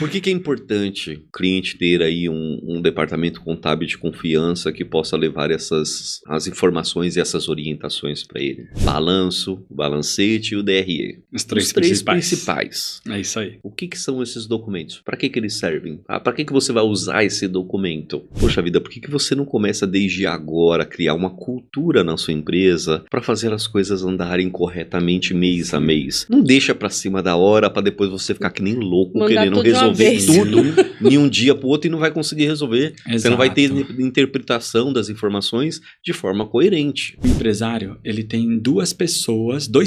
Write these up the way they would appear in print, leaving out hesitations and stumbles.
Por que é importante o cliente ter aí um departamento contábil de confiança que possa levar as informações e essas orientações para ele? Balanço, o balancete e o DRE. Os três principais. É isso aí. O que são esses documentos? Para que eles servem? Para que você vai usar esse documento? Poxa vida, por que você não começa desde agora a criar uma cultura na sua empresa para fazer as coisas andarem corretamente mês a mês? Não deixa para cima da hora para depois você ficar que nem louco querendo resolver tudo de um dia para o outro e não vai conseguir resolver. Exato. Você não vai ter interpretação das informações de forma coerente. O empresário, ele tem dois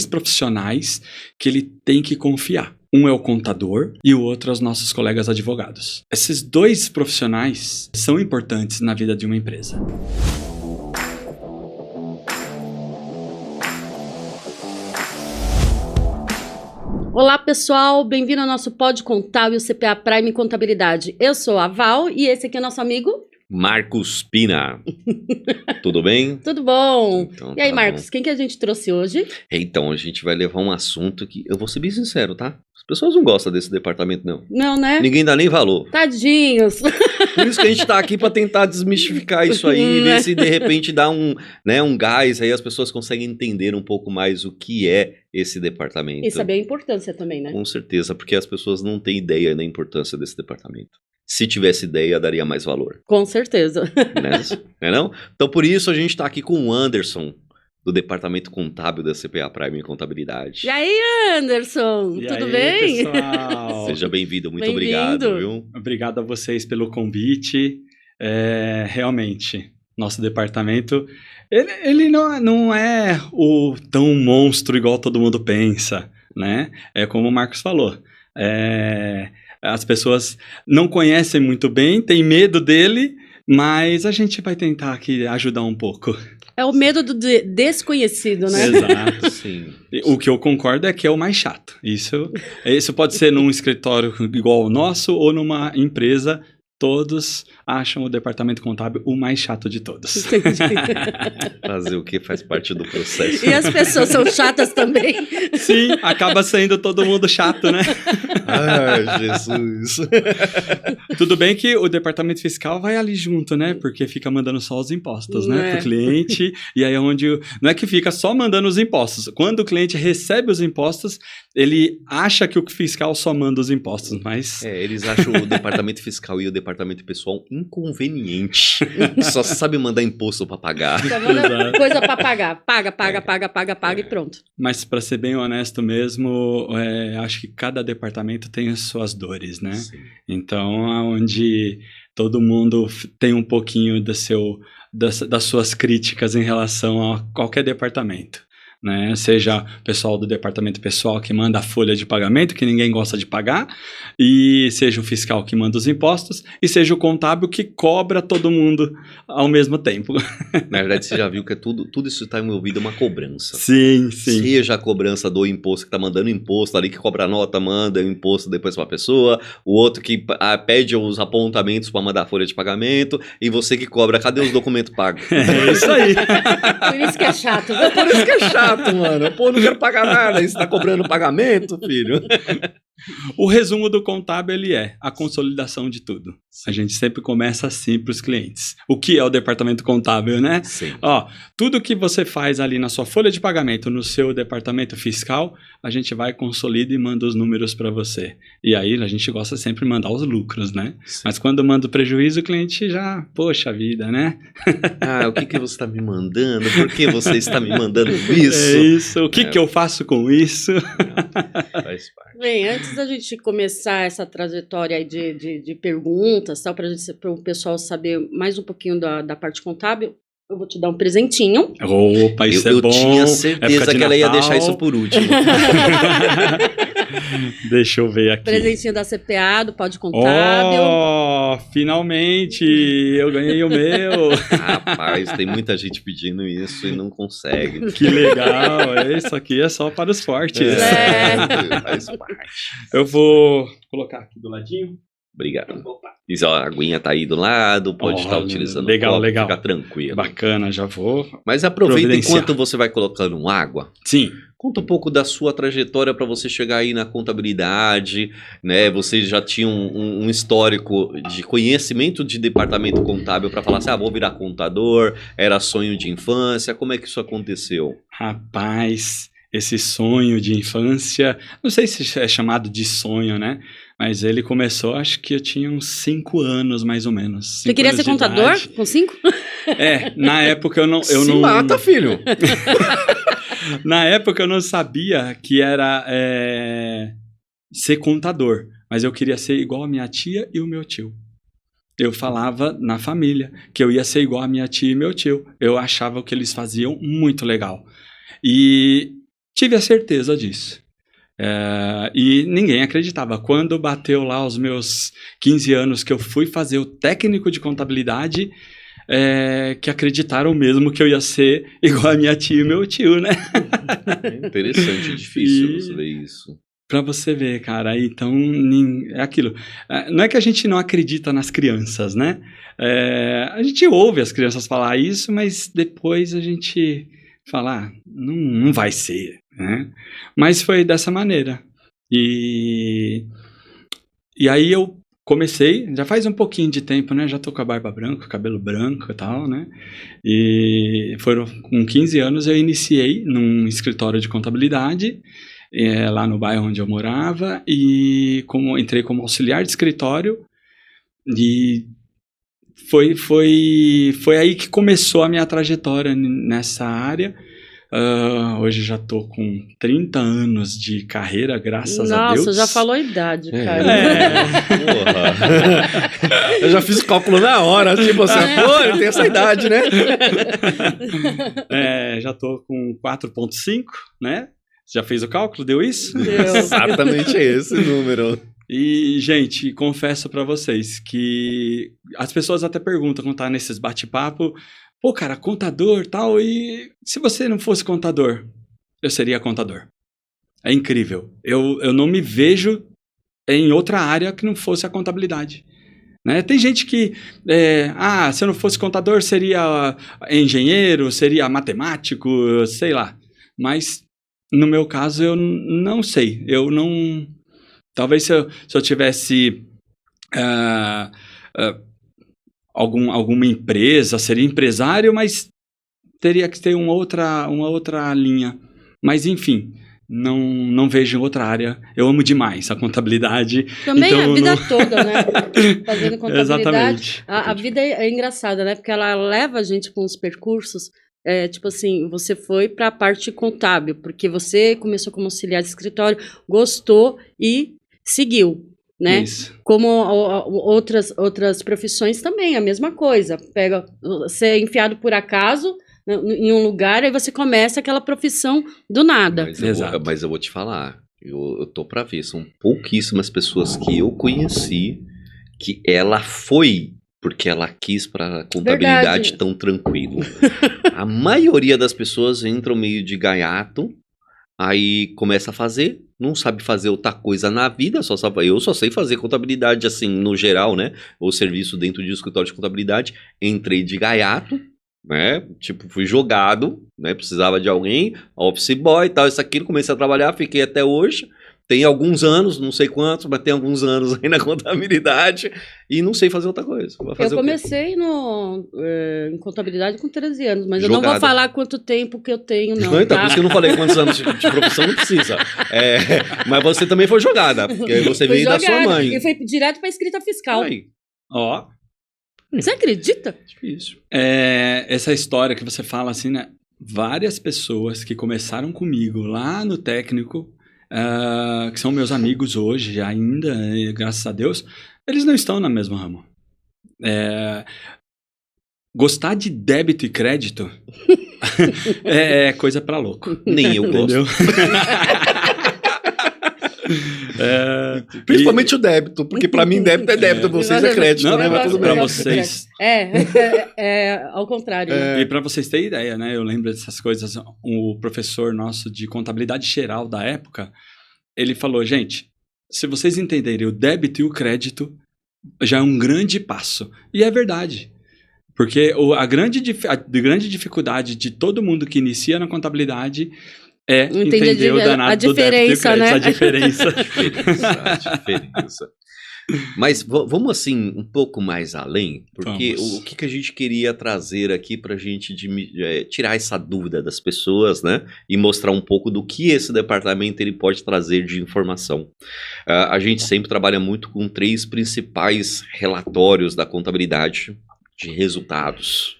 profissionais que ele tem que confiar. Um é o contador e o outro é os nossos colegas advogados. Esses dois profissionais são importantes na vida de uma empresa. Olá pessoal, bem-vindo ao nosso Pod Contábil CPA Prime Contabilidade. Eu sou a Val e esse aqui é nosso amigo Marcos Pina. Tudo bem? Tudo bom? Então, e aí, tá Marcos, bom. quem que a gente trouxe hoje? Então, a gente vai levar um assunto que eu vou ser bem sincero, tá? As pessoas não gostam desse departamento, não. Não, né? Ninguém dá nem valor. Tadinhos. Por isso que a gente tá aqui pra tentar desmistificar isso aí, ver se de repente dá um gás, aí as pessoas conseguem entender um pouco mais o que é esse departamento. E saber a importância também, né? Com certeza, porque as pessoas não têm ideia da importância desse departamento. Se tivesse ideia, daria mais valor. Com certeza. Né, não? Então, por isso, a gente está aqui com o Anderson, do Departamento Contábil da CPA Prime Contabilidade. E aí, Anderson? E Tudo aí, bem? pessoal? Seja bem-vindo, muito Bem-vindo. obrigado, viu? Obrigado a vocês pelo convite. Realmente, nosso departamento, ele não é o tão monstro igual todo mundo pensa, né? É como o Marcos falou. As pessoas não conhecem muito bem, têm medo dele, mas a gente vai tentar aqui ajudar um pouco. É o medo do desconhecido, né? Exato. Sim. O que eu concordo é que é o mais chato. Isso pode ser num escritório igual ao nosso ou numa empresa. Todos acham o departamento contábil o mais chato de todos. Entendi. Fazer o que faz parte do processo. E as pessoas são chatas também? Sim, acaba sendo todo mundo chato, né? Ai, Jesus. Tudo bem que o departamento fiscal vai ali junto, né? Porque fica mandando só os impostos, né? Pro cliente. E aí é onde... Não é que fica só mandando os impostos. Quando o cliente recebe os impostos, ele acha que o fiscal só manda os impostos, mas... Eles acham o departamento fiscal e o departamento pessoal inconveniente. Só sabe mandar imposto pra pagar. Só manda coisa pra pagar. Paga e pronto. Mas para ser bem honesto mesmo, acho que cada departamento tem as suas dores, né? Sim. Então, onde todo mundo tem um pouquinho das suas críticas em relação a qualquer departamento. Né? Seja o pessoal do departamento pessoal que manda a folha de pagamento, que ninguém gosta de pagar, e seja o fiscal que manda os impostos, e seja o contábil que cobra todo mundo ao mesmo tempo. Na verdade, você já viu que tudo isso está envolvido em uma cobrança. Sim. Seja a cobrança do imposto, que está mandando imposto ali, que cobra a nota, manda o imposto depois para a pessoa, o outro que pede os apontamentos para mandar a folha de pagamento, e você que cobra, cadê os documentos pagos? É isso aí. Por isso que é chato. Por isso que é chato, mano. Pô, não quero pagar nada, aí você tá cobrando pagamento, filho. O resumo do contábil, ele é a consolidação de tudo. A gente sempre começa assim para os clientes. O que é o departamento contábil, né? Sim. Ó, tudo que você faz ali na sua folha de pagamento, no seu departamento fiscal, a gente vai, consolida e manda os números para você. E aí a gente gosta sempre de mandar os lucros, né? Sim. Mas quando manda o prejuízo, o cliente já, poxa vida, né? O que você está me mandando? Por que você está me mandando isso? É isso. O que eu faço com isso? Faz parte. Bem, antes da gente começar essa trajetória aí de perguntas, tal, para o pessoal saber mais um pouquinho da parte contábil, eu vou te dar um presentinho. Opa, isso é bom. Eu tinha certeza que ela ia Natal. deixar isso por último. Deixa eu ver aqui. Presentinho da CPA, do Pod Contábil. Oh, finalmente! Eu ganhei o meu! Rapaz, tem muita gente pedindo isso e não consegue. Que legal! Isso aqui é só para os fortes. É. Faz parte. Eu vou colocar aqui do ladinho. Obrigado. Diz, ó, a aguinha tá aí do lado, pode estar Olha, utilizando legal, o copo, legal. fica tranquilo. Bacana, já vou. Mas aproveita Providenciar. enquanto você vai colocando água. Sim. Conta um pouco da sua trajetória para você chegar aí na contabilidade, né? Você já tinha um histórico de conhecimento de departamento contábil para falar assim, vou virar contador, era sonho de infância, como é que isso aconteceu? Rapaz, esse sonho de infância, não sei se é chamado de sonho, né? Mas ele começou, acho que eu tinha uns 5 anos, mais ou menos. Você queria ser contador com 5? Na época eu não... Se mata, filho! Na época eu não sabia que era ser contador, mas eu queria ser igual a minha tia e o meu tio. Eu falava na família que eu ia ser igual a minha tia e meu tio. Eu achava o que eles faziam muito legal. E tive a certeza disso. E ninguém acreditava. Quando bateu lá os meus 15 anos que eu fui fazer o técnico de contabilidade, que acreditaram mesmo que eu ia ser igual a minha tia e meu tio, né? Interessante, difícil você ver isso. Pra você ver, cara, então é aquilo. Não é que a gente não acredita nas crianças, né? A gente ouve as crianças falar isso, mas depois a gente fala, não vai ser, né? Mas foi dessa maneira. E aí eu comecei, já faz um pouquinho de tempo, né? Já tô com a barba branca, cabelo branco e tal, né? E foram com 15 anos eu iniciei num escritório de contabilidade, lá no bairro onde eu morava, e entrei como auxiliar de escritório, e foi aí que começou a minha trajetória nessa área. Hoje já tô com 30 anos de carreira, graças a Deus. Nossa, já falou a idade, cara. Porra. Eu já fiz o cálculo na hora, tipo assim, ele tem essa idade, né? Já tô com 4,5, né? Já fez o cálculo? Deu isso? Deu. Exatamente esse número. E, gente, confesso pra vocês que as pessoas até perguntam quando tá nesses bate-papo, pô, cara, contador tal, e se você não fosse contador, eu seria contador. É incrível. Eu não me vejo em outra área que não fosse a contabilidade. Né? Tem gente que, se eu não fosse contador, seria engenheiro, seria matemático, sei lá. Mas, no meu caso, eu não sei. Eu não... Talvez se eu tivesse... alguma empresa, seria empresário, mas teria que ter uma outra linha. Mas, enfim, não vejo em outra área. Eu amo demais a contabilidade. Também então a vida toda, né? Fazendo contabilidade. Exatamente. A vida é engraçada, né? Porque ela leva a gente com os percursos. Tipo assim, você foi para a parte contábil, porque você começou como auxiliar de escritório, gostou e seguiu. Né? Isso. Como outras profissões também, a mesma coisa. Você é enfiado por acaso em um lugar, aí você começa aquela profissão do nada. Mas eu vou te falar, eu tô pra ver, são pouquíssimas pessoas que eu conheci que ela foi porque ela quis pra contabilidade tão tranquilo. A maioria das pessoas entram meio de gaiato, aí começa a fazer, não sabe fazer outra coisa na vida, eu só sei fazer contabilidade assim, no geral, né? Ou serviço dentro de um escritório de contabilidade. Entrei de gaiato, né? Tipo, fui jogado, né? Precisava de alguém, office boy e tal, isso aquilo, comecei a trabalhar, fiquei até hoje. Tem alguns anos, não sei quantos, mas tem alguns anos aí na contabilidade e não sei fazer outra coisa. Eu comecei em contabilidade com 13 anos, mas eu não vou falar quanto tempo que eu tenho, não. Então, tá? por isso que eu não falei quantos anos de profissão, não precisa. Mas você também foi jogada, porque você veio da sua mãe. E foi direto para escrita fiscal. Aí. Ó. Você acredita? Difícil. Essa história que você fala assim, né? Várias pessoas que começaram comigo lá no técnico, que são meus amigos hoje ainda, graças a Deus, eles não estão no mesmo ramo. Gostar de débito e crédito é coisa pra louco. Nem eu gosto. Entendeu? Principalmente o débito, porque pra mim débito é débito, vocês é crédito, não, né? Mas tudo bem. Pra vocês. Ao contrário. Né? E pra vocês terem ideia, né? Eu lembro dessas coisas. O professor nosso de contabilidade geral da época, ele falou, gente, se vocês entenderem o débito e o crédito, já é um grande passo. E é verdade. Porque a grande dificuldade de todo mundo que inicia na contabilidade é entender o danado do débito e crédito, né? a diferença. A diferença. Mas vamos assim um pouco mais além, porque o que a gente queria trazer aqui para a gente tirar essa dúvida das pessoas, né, e mostrar um pouco do que esse departamento ele pode trazer de informação. A gente sempre trabalha muito com 3 principais relatórios da contabilidade de resultados,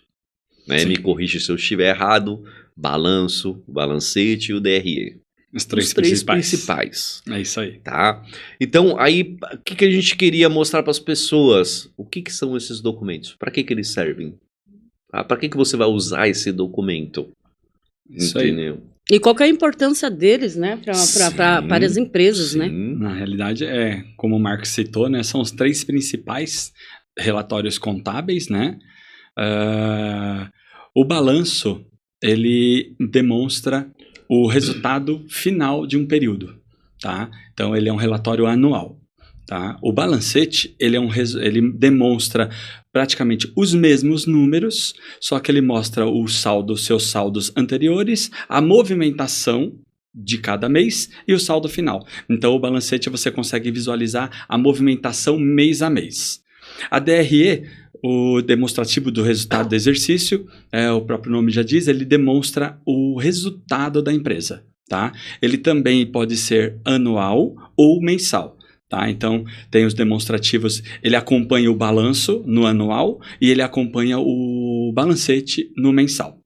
né? Me corrige se eu estiver errado: balanço, balancete e o DRE. Os 3 principais. É isso aí. Tá? Então, aí, o que a gente queria mostrar para as pessoas? O que são esses documentos? Para que eles servem? Para que você vai usar esse documento? Isso entendeu? E qual que é a importância deles, né, para as empresas, né? Na realidade, como o Marcos citou, né, são os 3 principais relatórios contábeis, né? O balanço, ele demonstra o resultado final de um período, tá? Então, ele é um relatório anual, tá? O balancete, ele demonstra praticamente os mesmos números, só que ele mostra seus saldos anteriores, a movimentação de cada mês e o saldo final. Então, o balancete você consegue visualizar a movimentação mês a mês. A DRE, o demonstrativo do resultado do exercício, o próprio nome já diz, ele demonstra o resultado da empresa, tá? Ele também pode ser anual ou mensal, tá? Então, tem os demonstrativos, ele acompanha o balanço no anual e ele acompanha o balancete no mensal.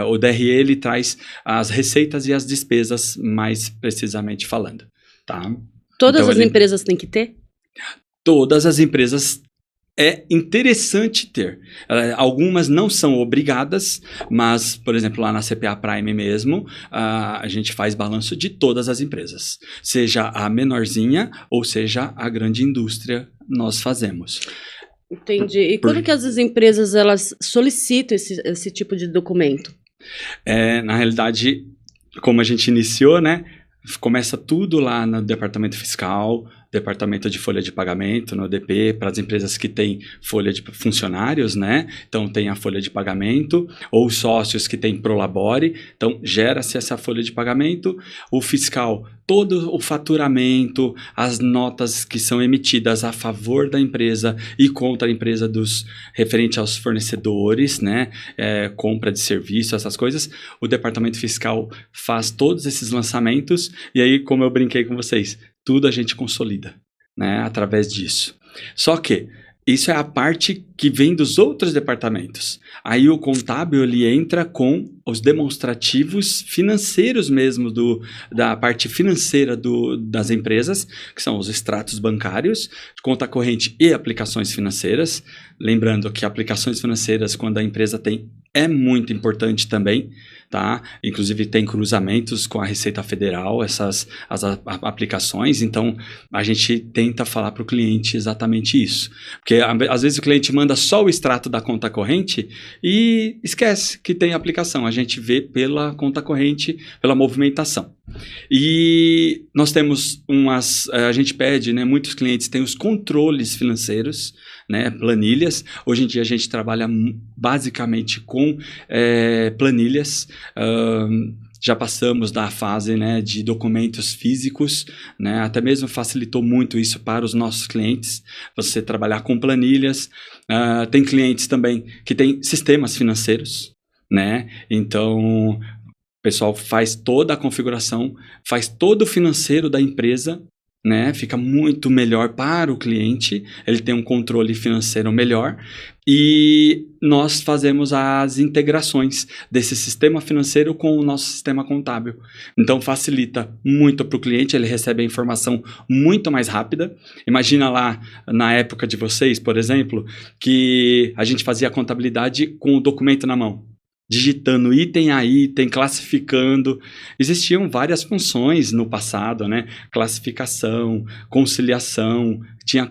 O DRE, ele traz as receitas e as despesas, mais precisamente falando, tá? Todas as empresas têm que ter? Todas as empresas é interessante ter. Algumas não são obrigadas, mas, por exemplo, lá na CPA Prime mesmo, a gente faz balanço de todas as empresas. Seja a menorzinha ou seja a grande indústria, nós fazemos. Entendi. E quando que as empresas elas solicitam esse tipo de documento? Na realidade, como a gente iniciou, né? Começa tudo lá no departamento fiscal, departamento de folha de pagamento, no DP, para as empresas que têm folha de funcionários, né? Então, tem a folha de pagamento, ou sócios que têm Prolabore, então, gera-se essa folha de pagamento. O fiscal, todo o faturamento, as notas que são emitidas a favor da empresa e contra a empresa referente aos fornecedores, né? Compra de serviço, essas coisas. O departamento fiscal faz todos esses lançamentos e aí, como eu brinquei com vocês, tudo a gente consolida, né, através disso. Só que isso é a parte que vem dos outros departamentos. Aí o contábil, ele entra com os demonstrativos financeiros mesmo, da parte financeira das empresas, que são os extratos bancários, conta corrente e aplicações financeiras. Lembrando que aplicações financeiras, quando a empresa tem, é muito importante também, tá? Inclusive tem cruzamentos com a Receita Federal, as aplicações, então a gente tenta falar para o cliente exatamente isso. Porque às vezes o cliente manda só o extrato da conta corrente e esquece que tem aplicação. A gente vê pela conta corrente, pela movimentação. E nós temos a gente pede, né, muitos clientes têm os controles financeiros, né, planilhas. Hoje em dia a gente trabalha basicamente com planilhas. Já passamos da fase, né, de documentos físicos, né, até mesmo facilitou muito isso para os nossos clientes, você trabalhar com planilhas. Tem clientes também que têm sistemas financeiros, né, então o pessoal faz toda a configuração, faz todo o financeiro da empresa, né? Fica muito melhor para o cliente, ele tem um controle financeiro melhor e nós fazemos as integrações desse sistema financeiro com o nosso sistema contábil. Então facilita muito para o cliente, ele recebe a informação muito mais rápida. Imagina lá na época de vocês, por exemplo, que a gente fazia a contabilidade com o documento na mão, digitando item a item, classificando. Existiam várias funções no passado, né? Classificação, conciliação.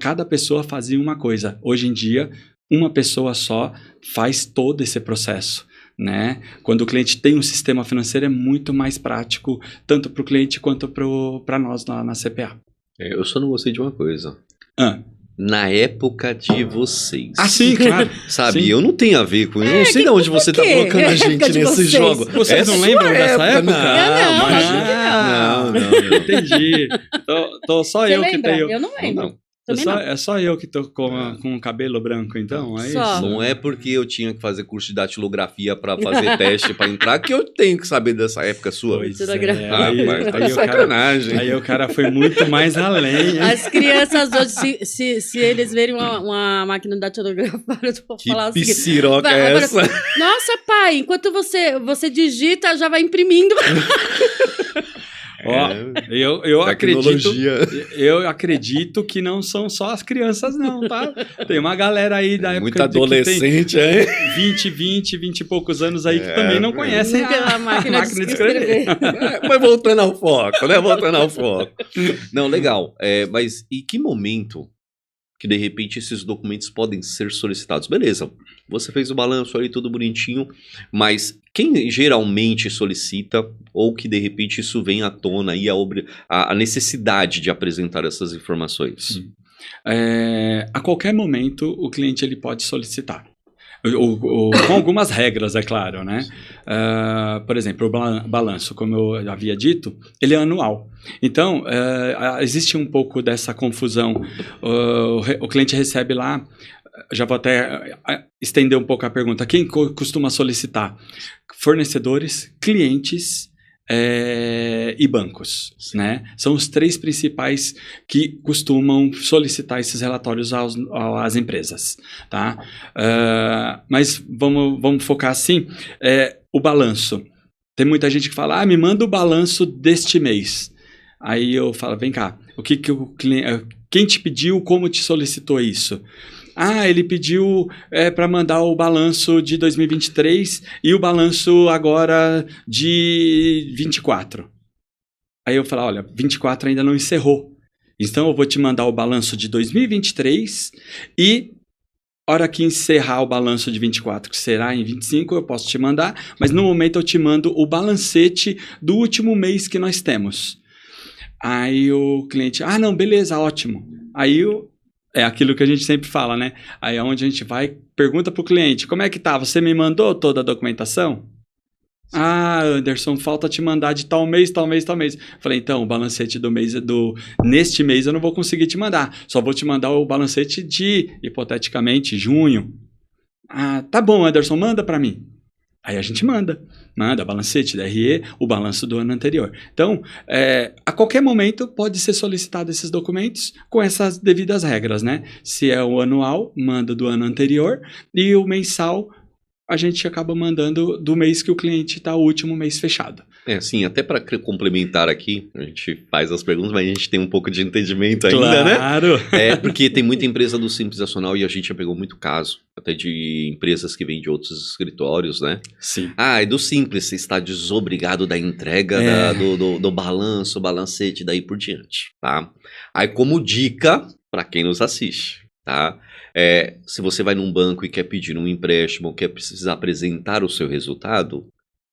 Cada pessoa fazia uma coisa. Hoje em dia, uma pessoa só faz todo esse processo, né? Quando o cliente tem um sistema financeiro, é muito mais prático, tanto para o cliente quanto para nós na CPA. Eu só não gostei de uma coisa. na época de vocês. Ah, sim, claro. Sabe, Sim. eu não tenho a ver com isso. Eu não sei de onde você tá quê? colocando a gente Época de nesse vocês. jogo. Vocês não sua lembram dessa época? Não, imagina. acho que não. Entendi. Tô só Você eu que lembra? tenho. Eu não lembro. Não. Também não. É só eu que tô com o cabelo branco, então? É Só. isso? Não é porque eu tinha que fazer curso de datilografia pra fazer teste pra entrar que eu tenho que saber dessa época sua. Pois Datilografia. é, aí, Rapaz, tá aí de o cara, sacanagem. aí o cara foi muito mais além. hein? As crianças hoje, se eles verem uma máquina datilografada, eu vou Que falar o seguinte. psiroca Vai, é agora- essa? Nossa, pai, enquanto você digita, já vai imprimindo. Ó, É, eu acredito. tecnologia. Eu acredito que não são só as crianças, não, tá? Tem uma galera aí da época Muito que adolescente, é? tem 20 e poucos anos aí que também não conhecem A máquina de escrever. Mas voltando ao foco, né? Voltando ao foco. Não, legal. Mas em que momento que, de repente, esses documentos podem ser solicitados? Beleza, você fez o balanço ali, tudo bonitinho, mas quem geralmente solicita, ou que, de repente, isso vem à tona aí, a necessidade de apresentar essas informações? A qualquer momento o cliente ele pode solicitar. Com algumas regras, é claro, né? Por exemplo, o balanço, como eu havia dito, ele é anual. Então, existe um pouco dessa confusão. O cliente recebe lá, já vou até estender um pouco a pergunta, quem costuma solicitar? Fornecedores, clientes e bancos, né? São os três principais que costumam solicitar esses relatórios às empresas, tá? Mas vamos focar assim, o balanço. Tem muita gente que fala, me manda o balanço deste mês. Aí eu falo, vem cá, quem te pediu, como te solicitou isso? Ele pediu para mandar o balanço de 2023 e o balanço agora de 24. Aí eu falo, olha, 24 ainda não encerrou. Então eu vou te mandar o balanço de 2023 e hora que encerrar o balanço de 24, que será em 25, eu posso te mandar, mas no momento eu te mando o balancete do último mês que nós temos. Aí o cliente, não, beleza, ótimo. Aí é aquilo que a gente sempre fala, né? Aí é onde a gente vai, pergunta pro cliente, como é que tá? Você me mandou toda a documentação? Anderson, falta te mandar de tal mês, tal mês, tal mês. Falei, então, o balancete do mês neste mês eu não vou conseguir te mandar. Só vou te mandar o balancete de, hipoteticamente, junho. Tá bom, Anderson, manda para mim. Aí a gente manda balancete da RE, o balanço do ano anterior. Então, a qualquer momento pode ser solicitado esses documentos com essas devidas regras, né? Se é o anual, manda do ano anterior, e o mensal, a gente acaba mandando do mês que o cliente está o último mês fechado. Assim, até para complementar aqui, a gente faz as perguntas, mas a gente tem um pouco de entendimento ainda, né? Claro! Porque tem muita empresa do Simples Nacional e a gente já pegou muito caso, até de empresas que vêm de outros escritórios, né? Sim. É do Simples, você está desobrigado da entrega do balanço, balancete, daí por diante, tá? Aí como dica para quem nos assiste, tá? Se você vai num banco e quer pedir um empréstimo, ou quer precisar apresentar o seu resultado,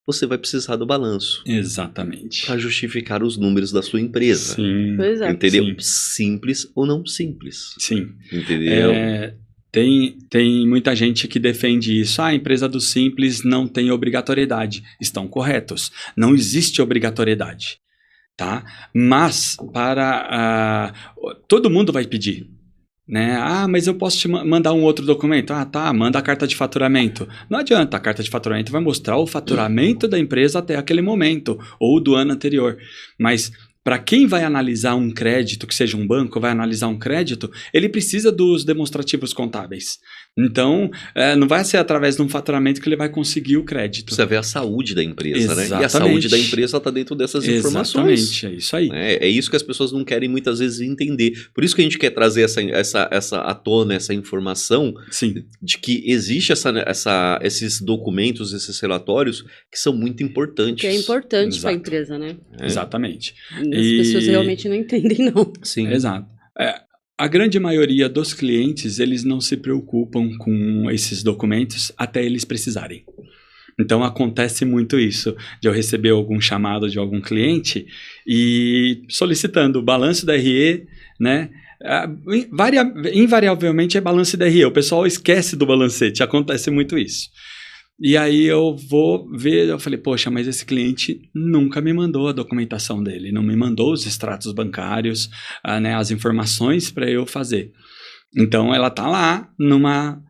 você vai precisar do balanço. Exatamente. Para justificar os números da sua empresa. Sim. Pois é. Entendeu? Sim. Simples ou não simples. Sim. Entendeu? Tem muita gente que defende isso. A empresa do Simples não tem obrigatoriedade. Estão corretos. Não existe obrigatoriedade. Tá? Mas todo mundo vai pedir. Né? Mas eu posso te mandar um outro documento? Manda a carta de faturamento. Não adianta, a carta de faturamento vai mostrar o faturamento da empresa até aquele momento, ou do ano anterior. Mas para quem vai analisar um crédito, que seja um banco, vai analisar um crédito, ele precisa dos demonstrativos contábeis. Então, não vai ser através de um faturamento que ele vai conseguir o crédito. Precisa ver a saúde da empresa, né? E a Exatamente. saúde da empresa está dentro dessas informações. Exatamente, é isso aí. É isso que as pessoas não querem muitas vezes entender. Por isso que a gente quer trazer essa à tona, essa informação. Sim. De que existe esses documentos, esses relatórios que são muito importantes. Que é importante Exato. para a empresa, né? Exatamente. As pessoas realmente não entendem, não. Sim. Exato. A grande maioria dos clientes, eles não se preocupam com esses documentos até eles precisarem. Então, acontece muito isso, de eu receber algum chamado de algum cliente e solicitando o balanço da RE, né? invariavelmente é balanço DRE. O pessoal esquece do balancete, acontece muito isso. E aí eu vou ver, eu falei, poxa, mas esse cliente nunca me mandou a documentação dele, não me mandou os extratos bancários, né, as informações para eu fazer. Então ela tá lá numa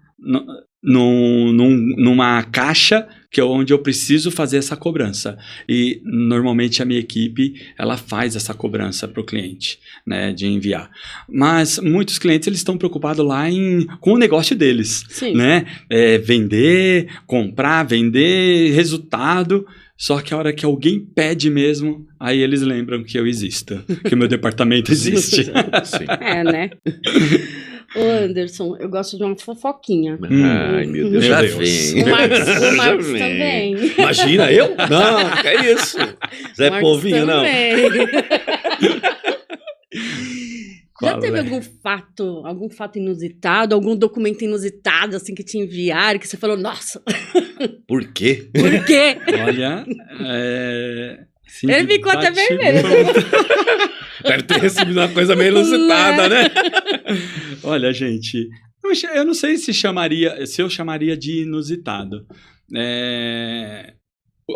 caixa que é onde eu preciso fazer essa cobrança. E normalmente a minha equipe ela faz essa cobrança para o cliente, né, de enviar. Mas muitos clientes eles estão preocupados lá com o negócio deles, Sim. né? Vender, comprar, vender, resultado. Só que a hora que alguém pede mesmo, aí eles lembram que eu existo, que o meu departamento existe. Sim. Né? Ô, Anderson, eu gosto de uma fofoquinha. Ai, meu Deus, Meu já Deus. vem. O Marcos Já vem. também. Imagina, eu? Não, que é isso? Zé Marcos Povinho, não. também. Já Qual teve é? algum fato inusitado, algum documento inusitado, assim, que te enviaram, que você falou, nossa, Por quê? por quê? Olha, assim, Ele de ficou até bate- vermelho. Deve ter recebido uma coisa meio inusitada, né? Olha, gente, eu não sei se eu chamaria de inusitado.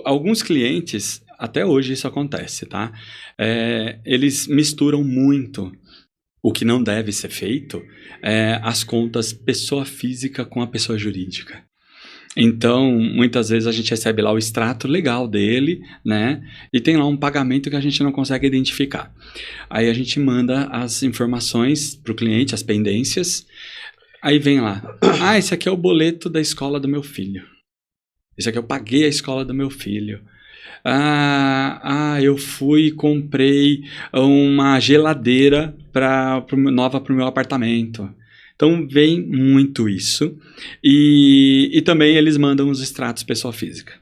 Alguns clientes, até hoje isso acontece, tá? Eles misturam muito o que não deve ser feito, as contas pessoa física com a pessoa jurídica. Então, muitas vezes a gente recebe lá o extrato legal dele, né? E tem lá um pagamento que a gente não consegue identificar. Aí a gente manda as informações para o cliente, as pendências. Aí vem lá, esse aqui é o boleto da escola do meu filho. Esse aqui eu paguei a escola do meu filho. Eu fui e comprei uma geladeira nova para o meu apartamento. Então vem muito isso. E também eles mandam os extratos pessoa física,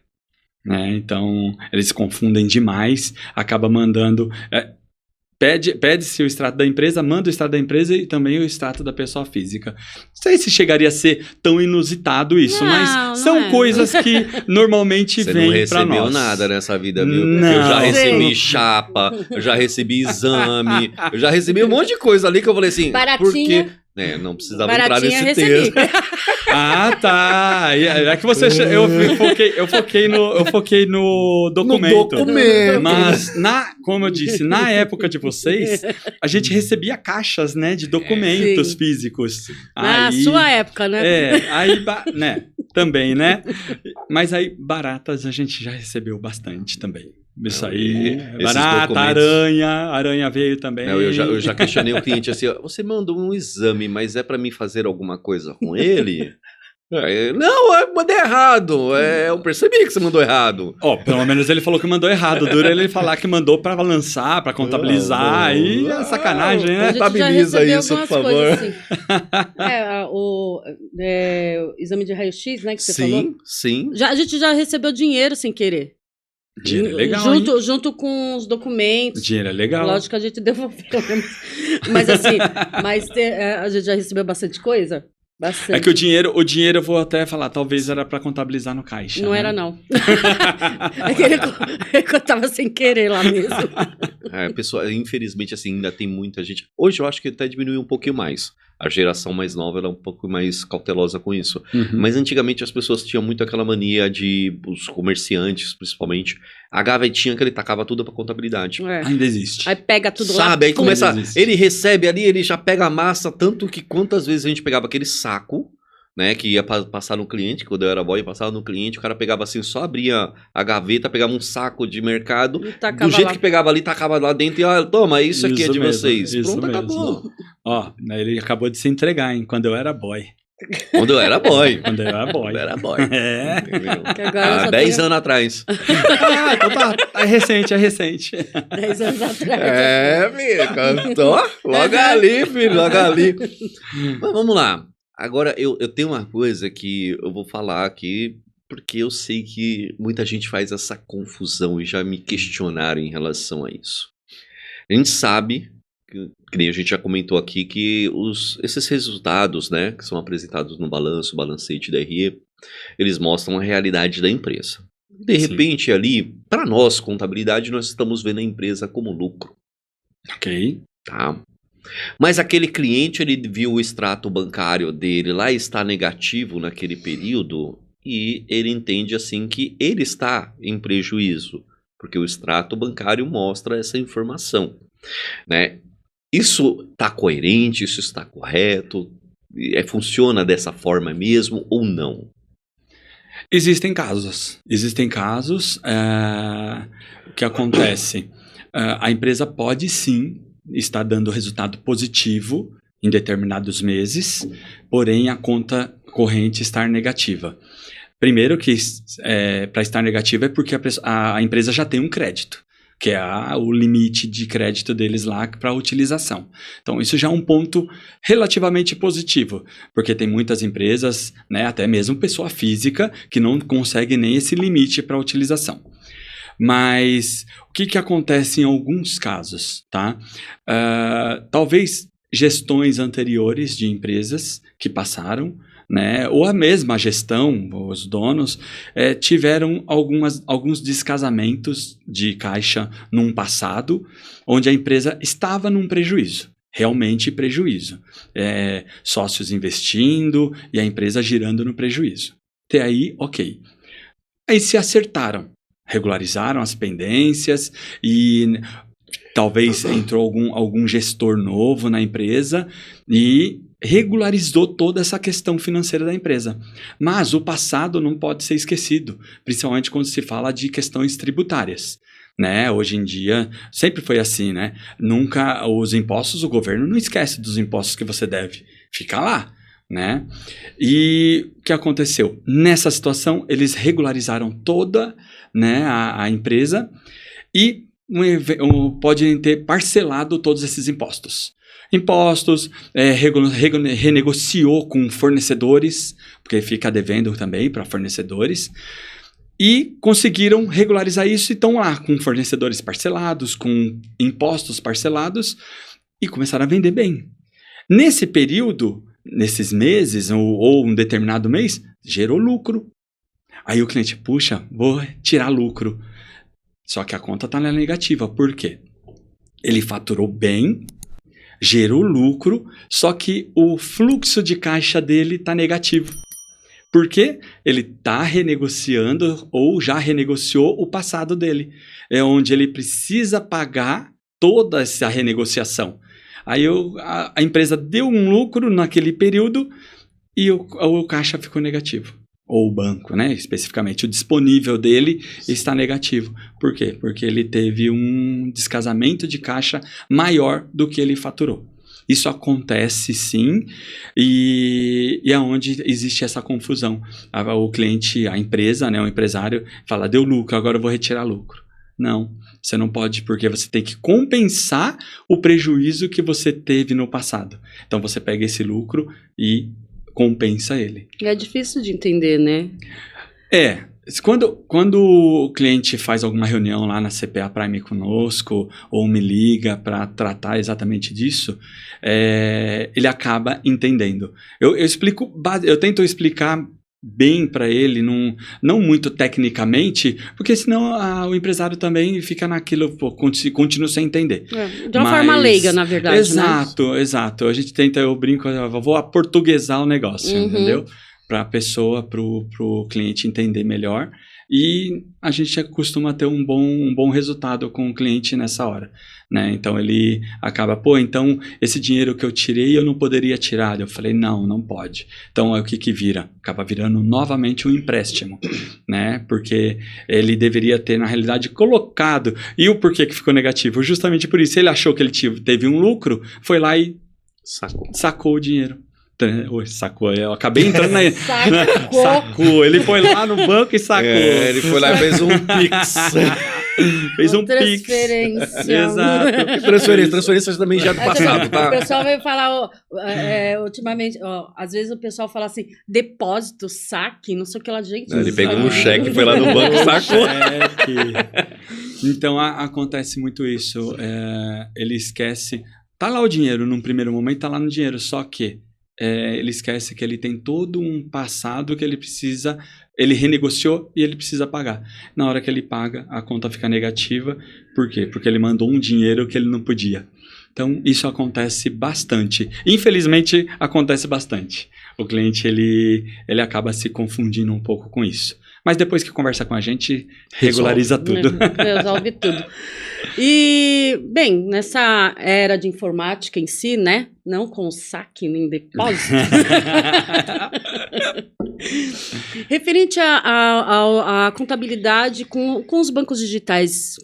né? Então eles confundem demais, acaba mandando... Pede-se o extrato da empresa, manda o extrato da empresa e também o extrato da pessoa física. Não sei se chegaria a ser tão inusitado isso, Não, mas não são é. coisas que normalmente Você não vêm para recebeu nós. nada nessa vida, viu? Não. Eu já recebi Sim. chapa, eu já recebi exame, eu já recebi um monte de coisa ali que eu falei assim, Baratinha. por quê? Não precisava entrar Baratinha nesse recebi. texto. Ah, tá. É que você... Eu foquei no documento. Mas, como eu disse, na época de vocês, a gente recebia caixas, né, de documentos Sim. físicos. Na Aí- sua época, né? né, também, né? Mas aí, baratas a gente já recebeu bastante também. Isso aí, Esses barata, documentos. aranha veio também. Não, eu já questionei o cliente assim, ó, você mandou um exame, mas é pra mim fazer alguma coisa com ele? Não, eu mandei errado. Eu percebi que você mandou errado. Ó, pelo menos ele falou que mandou errado. Dura ele falar que mandou pra lançar, pra contabilizar. Aí é sacanagem, A né? gente já Contabiliza recebeu isso, algumas por coisas favor. assim. O exame de raio-x, né, que você falou. Sim, sim. A gente já recebeu dinheiro sem querer. Dinheiro é legal, hein? Junto com os documentos. Dinheiro é legal. Lógico que a gente devolveu. Mas assim, a gente já recebeu bastante coisa. Bastante. É que o dinheiro eu vou até falar, talvez era pra contabilizar no caixa. Não né? era, não. É que ele tava sem querer lá mesmo. Pessoal, infelizmente, assim, ainda tem muita gente. Hoje eu acho que até diminuiu um pouquinho mais. A geração mais nova ela é um pouco mais cautelosa com isso. Uhum. Mas antigamente as pessoas tinham muito aquela mania de, os comerciantes principalmente, a gavetinha que ele tacava tudo pra contabilidade. É. Ainda existe. Aí pega tudo lá. Sabe, aí pum. começa, Existe. ele recebe ali, ele já pega a massa, tanto que quantas vezes a gente pegava aquele saco, né, que ia passar no cliente, quando eu era boy, passava no cliente, o cara pegava assim, só abria a gaveta, pegava um saco de mercado, E tacava do jeito lá. que pegava ali, tacava lá dentro e, ó, toma, isso aqui é Isso de mesmo, vocês. isso Pronto, mesmo. acabou. Ó, ele acabou de se entregar, hein? Quando eu era boy. Quando eu era boy. Quando eu era boy. Quando eu era boy. É. Entendeu? Que agora eu Há só 10 tenho anos atrás. Então tá. É recente. 10 anos atrás. Filho, logo ali, filho, logo ali. Mas vamos lá. Agora, eu tenho uma coisa que eu vou falar aqui, porque eu sei que muita gente faz essa confusão e já me questionaram em relação a isso. A gente sabe, que nem a gente já comentou aqui, que esses resultados, né, que são apresentados no balanço, balancete da RE, eles mostram a realidade da empresa. De Sim. repente, ali, para nós, contabilidade, nós estamos vendo a empresa como lucro, Ok. tá? Mas aquele cliente, ele viu o extrato bancário dele lá está negativo naquele período e ele entende assim que ele está em prejuízo, porque o extrato bancário mostra essa informação, né? Isso está coerente? Isso está correto? Funciona dessa forma mesmo ou não? Existem casos. O que acontece? A empresa pode sim estar dando resultado positivo em determinados meses, porém a conta corrente estar negativa. Primeiro que para estar negativa é porque a empresa já tem um crédito, que é o limite de crédito deles lá para utilização. Então, isso já é um ponto relativamente positivo, porque tem muitas empresas, né, até mesmo pessoa física, que não consegue nem esse limite para utilização. Mas o que acontece em alguns casos, tá? Talvez gestões anteriores de empresas que passaram, né, ou a mesma gestão, os donos, tiveram alguns descasamentos de caixa num passado, onde a empresa estava num prejuízo, realmente prejuízo. Sócios investindo e a empresa girando no prejuízo. Até aí, ok. Aí se acertaram, regularizaram as pendências e talvez entrou algum gestor novo na empresa e regularizou toda essa questão financeira da empresa. Mas o passado não pode ser esquecido, principalmente quando se fala de questões tributárias. Né? Hoje em dia, sempre foi assim, né? Nunca os impostos, o governo não esquece dos impostos que você deve. Fica lá, né? E o que aconteceu? Nessa situação, eles regularizaram toda, né, a empresa e podem ter parcelado todos esses impostos. Renegociou com fornecedores, porque fica devendo também para fornecedores, e conseguiram regularizar isso e estão lá com fornecedores parcelados, com impostos parcelados, e começaram a vender bem. Nesse período, nesses meses, ou um determinado mês, gerou lucro. Aí o cliente, puxa, vou tirar lucro. Só que a conta está na negativa. Por quê? Ele faturou bem, gerou lucro, só que o fluxo de caixa dele está negativo. Por quê? Ele está renegociando ou já renegociou o passado dele. É onde ele precisa pagar toda essa renegociação. Aí a empresa deu um lucro naquele período e o caixa ficou negativo. Ou o banco, né? Especificamente, o disponível dele está negativo. Por quê? Porque ele teve um descasamento de caixa maior do que ele faturou. Isso acontece sim, e é onde existe essa confusão. O cliente, a empresa, né, o empresário fala, deu lucro, agora eu vou retirar lucro. Não, você não pode, porque você tem que compensar o prejuízo que você teve no passado. Então você pega esse lucro e compensa ele. É difícil de entender, né? Quando o cliente faz alguma reunião lá na CPA Prime conosco, ou me liga para tratar exatamente disso, ele acaba entendendo. Eu tento explicar bem para ele, não muito tecnicamente, porque senão o empresário também fica naquilo, continua sem entender. De uma forma leiga, na verdade. Exato, né? Exato. A gente tenta, eu brinco, eu vou aportuguesar o negócio, entendeu? Para a pessoa, para o cliente entender melhor. E a gente costuma ter um bom resultado com o cliente nessa hora, né? Então ele acaba, então esse dinheiro que eu tirei eu não poderia tirar. Eu falei, não pode. Então o que vira? Acaba virando novamente um empréstimo, né? Porque ele deveria ter, na realidade, colocado. E o porquê que ficou negativo? Justamente por isso. Ele achou que ele teve um lucro, foi lá e sacou o dinheiro. Sacou, eu acabei entrando na... Sacou, ele foi lá no banco e sacou. Ele foi lá e fez um Pix. Fez um transferência. Pix. Exato. Transferência também já é do passado, tá? O pessoal veio falar, ultimamente, às vezes o pessoal fala assim, depósito, saque, não sei o que lá, gente. Ele pegou um cheque, foi lá no banco e sacou. Então acontece muito isso. Ele esquece, tá lá o dinheiro, num primeiro momento tá lá no dinheiro, só que ele esquece que ele tem todo um passado que ele renegociou e ele precisa pagar. Na hora que ele paga, a conta fica negativa. Por quê? Porque ele mandou um dinheiro que ele não podia. Então, isso acontece bastante. Infelizmente, acontece bastante. O cliente, ele acaba se confundindo um pouco com isso. Mas depois que conversa com a gente, regulariza tudo. Resolve tudo. E, bem, nessa era de informática em si, né? Não com saque nem depósito. Referente à contabilidade com os bancos digitais,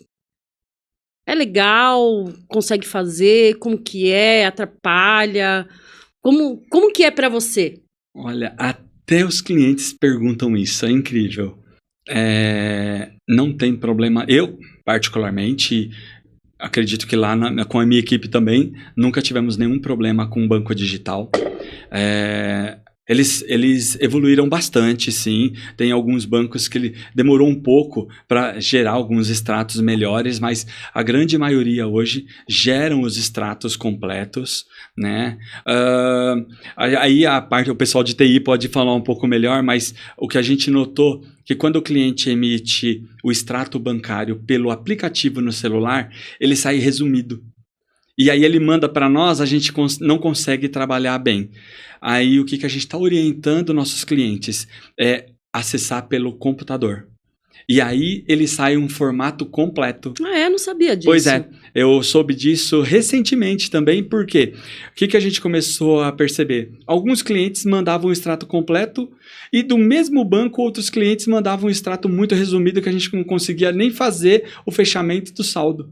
é legal? Consegue fazer? Como que é? Atrapalha? Como que é para você? Olha, até os clientes perguntam isso, é incrível. Não tem problema. Eu, particularmente, acredito que lá com a minha equipe também, nunca tivemos nenhum problema com o banco digital. Eles evoluíram bastante, sim. Tem alguns bancos que demorou um pouco para gerar alguns extratos melhores, mas a grande maioria hoje geram os extratos completos, né? Aí o pessoal de TI pode falar um pouco melhor, mas o que a gente notou que quando o cliente emite o extrato bancário pelo aplicativo no celular, ele sai resumido. E aí ele manda para nós, a gente não consegue trabalhar bem. Aí o que a gente está orientando nossos clientes é acessar pelo computador. E aí ele sai um formato completo. Não sabia disso. Pois é, eu soube disso recentemente também, porque o que a gente começou a perceber? Alguns clientes mandavam um extrato completo e do mesmo banco outros clientes mandavam um extrato muito resumido que a gente não conseguia nem fazer o fechamento do saldo.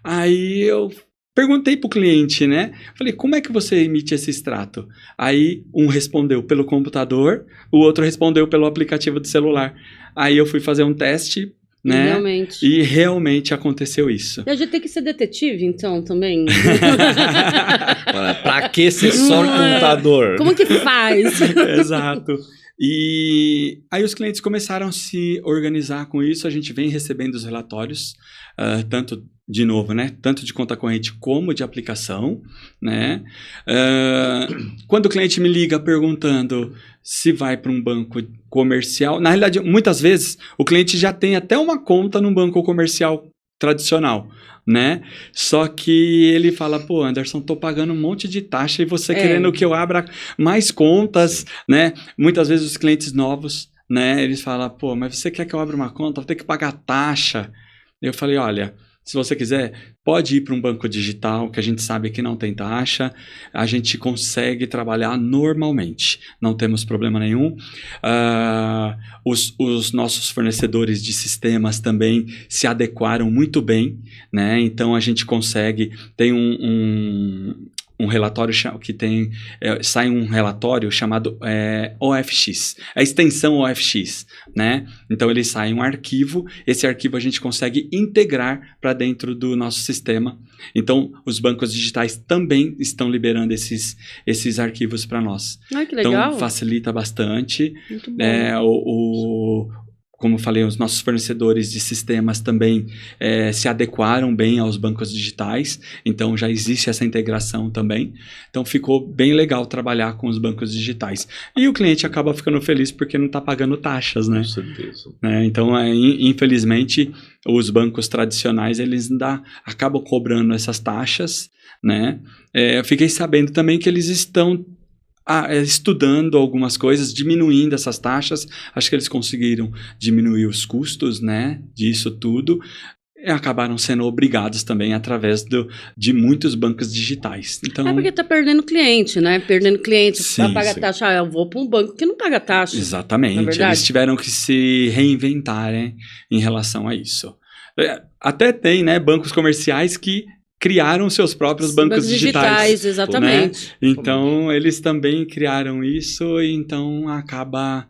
Aí eu perguntei pro cliente, né? Falei, como é que você emite esse extrato? Aí um respondeu pelo computador, o outro respondeu pelo aplicativo do celular. Aí eu fui fazer um teste, né? Realmente. E realmente aconteceu isso. E a gente tem que ser detetive, então, também? Pra que ser só computador? Como que faz? Exato. E aí os clientes começaram a se organizar com isso, a gente vem recebendo os relatórios, tanto de novo, né? Tanto de conta corrente como de aplicação, né? Quando o cliente me liga perguntando se vai para um banco comercial, na realidade, muitas vezes o cliente já tem até uma conta num banco comercial tradicional, né? Só que ele fala, pô, Anderson, tô pagando um monte de taxa e você querendo que eu abra mais contas, né? Muitas vezes os clientes novos, né? Eles falam, pô, mas você quer que eu abra uma conta? Vou ter que pagar taxa. Eu falei, olha, se você quiser, pode ir para um banco digital, que a gente sabe que não tem taxa, a gente consegue trabalhar normalmente, não temos problema nenhum. Os nossos fornecedores de sistemas também se adequaram muito bem, né? Então a gente consegue, tem um relatório que tem, sai um relatório chamado OFX, a extensão OFX, né? Então ele sai um arquivo, esse arquivo a gente consegue integrar para dentro do nosso sistema. Então os bancos digitais também estão liberando esses arquivos para nós. Que legal. Então facilita bastante. Muito bom. Como eu falei, os nossos fornecedores de sistemas também se adequaram bem aos bancos digitais, então já existe essa integração também. Então ficou bem legal trabalhar com os bancos digitais. E o cliente acaba ficando feliz porque não está pagando taxas, né? Com certeza. Então, infelizmente, os bancos tradicionais, eles ainda acabam cobrando essas taxas, né? Eu fiquei sabendo também que eles estão estudando algumas coisas, diminuindo essas taxas. Acho que eles conseguiram diminuir os custos, né, disso tudo. E acabaram sendo obrigados também através de muitos bancos digitais. Então, porque tá perdendo cliente, né? Perdendo cliente para pagar sim. taxa. Eu vou para um banco que não paga taxa. Exatamente. Eles tiveram que se reinventar, né, em relação a isso. Até tem, né, bancos comerciais que criaram seus próprios bancos digitais. Exatamente. Né? Então, eles também criaram isso e então acaba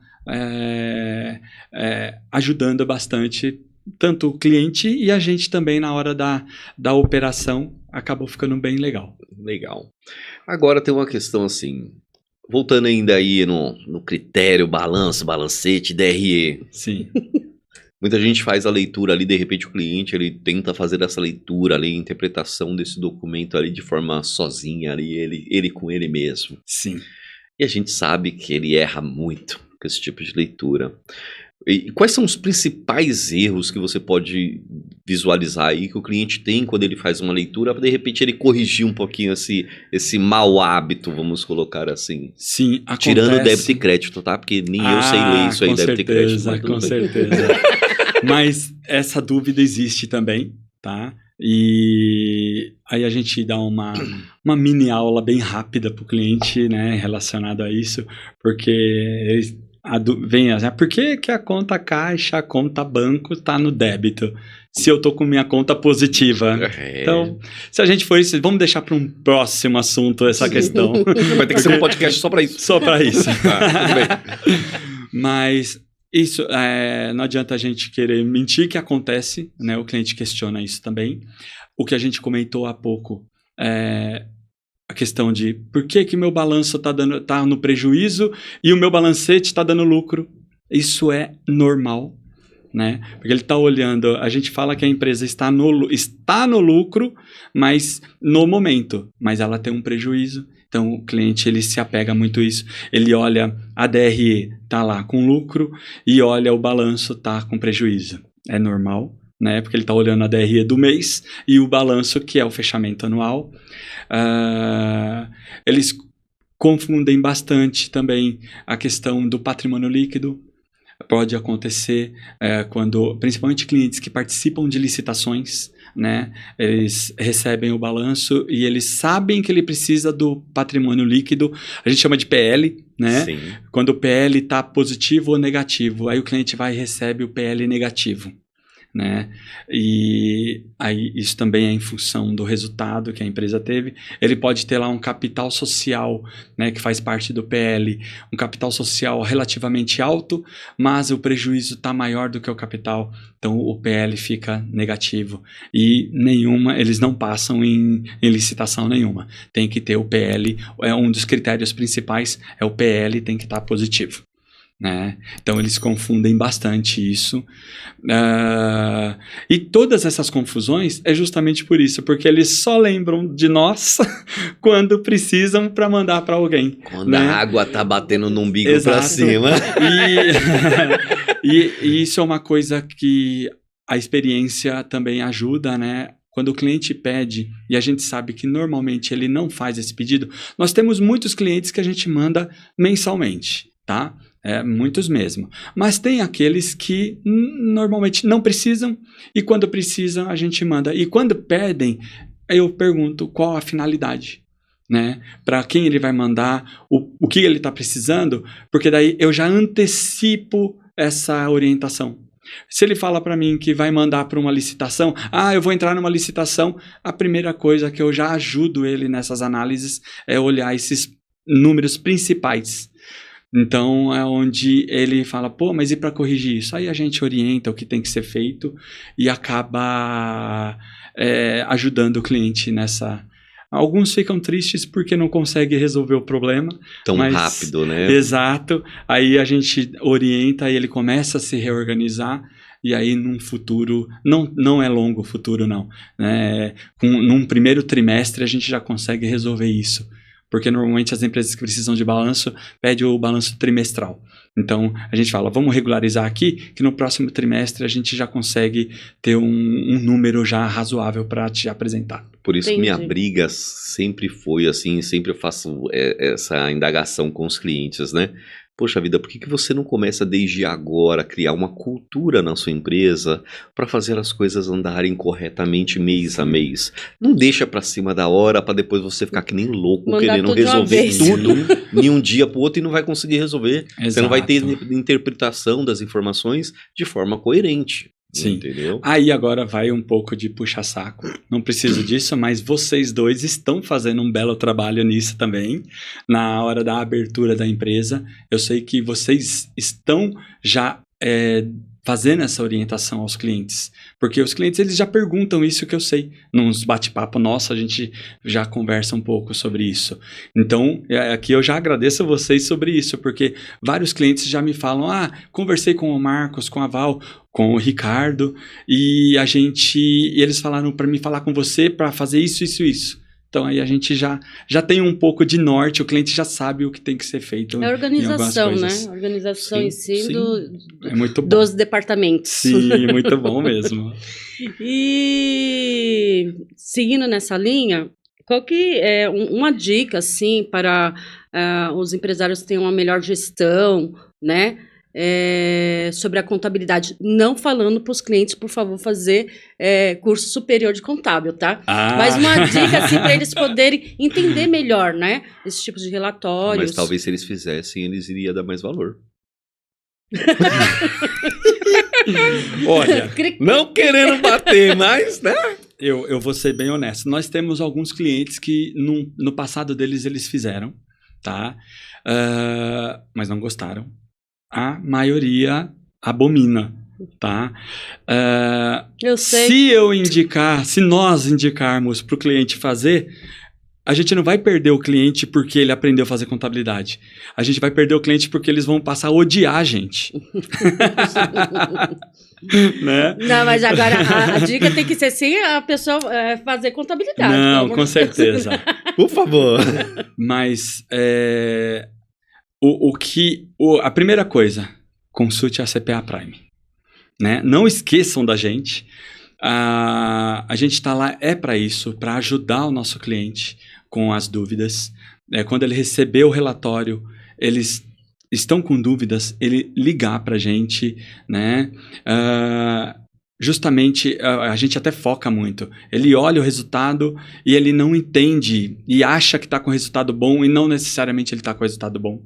ajudando bastante tanto o cliente e a gente também na hora da operação acabou ficando bem legal. Legal. Agora tem uma questão assim, voltando ainda aí no critério, balanço, balancete, DRE. Sim. Muita gente faz a leitura ali, de repente o cliente ele tenta fazer essa leitura ali, a interpretação desse documento ali de forma sozinha ali, ele com ele mesmo. Sim. E a gente sabe que ele erra muito com esse tipo de leitura. E quais são os principais erros que você pode visualizar aí que o cliente tem quando ele faz uma leitura, para de repente ele corrigir um pouquinho esse mau hábito, vamos colocar assim? Sim, acontece. Tirando débito e crédito, tá? Porque nem eu sei ler isso aí, débito e crédito. Mas com certeza. Mas essa dúvida existe também, tá? E aí a gente dá uma mini aula bem rápida para o cliente, né, relacionado a isso, porque vem assim, por que a conta caixa, a conta banco está no débito, se eu tô com minha conta positiva? Então, se a gente for isso, vamos deixar para um próximo assunto essa questão. Vai ter que ser um podcast só para isso. Só para isso. Tudo bem. Mas isso, não adianta a gente querer mentir que acontece, né? O cliente questiona isso também. O que a gente comentou há pouco, a questão de por que meu balanço tá no prejuízo e o meu balancete está dando lucro. Isso é normal, né? Porque ele está olhando, a gente fala que a empresa está no lucro, mas no momento, mas ela tem um prejuízo. Então, o cliente, ele se apega muito a isso. Ele olha, a DRE tá lá com lucro e olha o balanço tá com prejuízo. É normal, né? Porque ele tá olhando a DRE do mês e o balanço, que é o fechamento anual. Eles confundem bastante também a questão do patrimônio líquido. Pode acontecer quando, principalmente clientes que participam de licitações, né? Eles recebem o balanço e eles sabem que ele precisa do patrimônio líquido, a gente chama de PL, né? Sim. Quando o PL está positivo ou negativo, aí o cliente vai e recebe o PL negativo, né? E aí isso também é em função do resultado que a empresa teve. Ele pode ter lá um capital social, né, que faz parte do PL, um capital social relativamente alto, mas o prejuízo está maior do que o capital, então o PL fica negativo e eles não passam em licitação nenhuma. Tem que ter o PL, um dos critérios principais é o PL, tem que estar positivo. Né? Então eles confundem bastante isso, e todas essas confusões é justamente por isso, porque eles só lembram de nós quando precisam para mandar para alguém. Quando né? a água tá batendo no umbigo para cima. E isso é uma coisa que a experiência também ajuda, né? Quando o cliente pede, e a gente sabe que normalmente ele não faz esse pedido, nós temos muitos clientes que a gente manda mensalmente, tá? Muitos mesmo. Mas tem aqueles que normalmente não precisam e quando precisam a gente manda. E quando pedem, eu pergunto qual a finalidade, né? Para quem ele vai mandar, o que ele está precisando, porque daí eu já antecipo essa orientação. Se ele fala para mim que vai mandar para uma licitação, eu vou entrar numa licitação, a primeira coisa que eu já ajudo ele nessas análises é olhar esses números principais. Então, é onde ele fala, mas e para corrigir isso? Aí a gente orienta o que tem que ser feito e acaba ajudando o cliente nessa... Alguns ficam tristes porque não conseguem resolver o problema. Tão rápido, né? Exato. Aí a gente orienta e ele começa a se reorganizar e aí num futuro, não é longo o futuro não, né? Num primeiro trimestre a gente já consegue resolver isso. Porque normalmente as empresas que precisam de balanço pedem o balanço trimestral. Então, a gente fala, vamos regularizar aqui, que no próximo trimestre a gente já consegue ter um número já razoável para te apresentar. Por isso que minha briga sempre foi assim, sempre eu faço essa indagação com os clientes, né? Poxa vida, por que você não começa desde agora a criar uma cultura na sua empresa para fazer as coisas andarem corretamente mês a mês? Não deixa para cima da hora para depois você ficar que nem louco querendo resolver tudo de um dia para o outro e não vai conseguir resolver. Exato. Você não vai ter interpretação das informações de forma coerente. Sim. Entendeu? Aí agora vai um pouco de puxa-saco. Não preciso disso, mas vocês dois estão fazendo um belo trabalho nisso também, na hora da abertura da empresa. Eu sei que vocês estão já fazendo essa orientação aos clientes, porque os clientes eles já perguntam isso que eu sei. Nos bate-papo nosso, a gente já conversa um pouco sobre isso. Então, aqui eu já agradeço a vocês sobre isso, porque vários clientes já me falam, conversei com o Marcos, com a Val, com o Ricardo, e eles falaram para mim falar com você para fazer isso. Então aí a gente já tem um pouco de norte, o cliente já sabe o que tem que ser feito. É organização, né? coisas. Organização Sim, em si sim. É muito bom. dos departamentos. Sim, muito bom mesmo. E seguindo nessa linha, qual que é uma dica, assim, para os empresários que tenham uma melhor gestão, né? Sobre a contabilidade, não falando para os clientes, por favor, fazer curso superior de contábil, tá? Mas uma dica, assim, para eles poderem entender melhor, né? Esse tipo de relatórios. Mas talvez se eles fizessem, eles iriam dar mais valor. Olha, Não querendo bater, mas, né? eu vou ser bem honesto. Nós temos alguns clientes que no passado deles eles fizeram, tá? Mas não gostaram. A maioria abomina, tá? Eu sei. Se nós indicarmos para o cliente fazer, a gente não vai perder o cliente porque ele aprendeu a fazer contabilidade. A gente vai perder o cliente porque eles vão passar a odiar a gente. Né? Não, mas agora a dica tem que ser sim a pessoa fazer contabilidade. Não, com certeza. Por favor. Mas a primeira coisa, consulte a CPA Prime. Né? Não esqueçam da gente. A gente está lá para isso, para ajudar o nosso cliente com as dúvidas. Quando ele receber o relatório, eles estão com dúvidas, ele ligar para a gente, né? Justamente, a gente até foca muito. Ele olha o resultado e ele não entende e acha que está com resultado bom e não necessariamente ele está com resultado bom.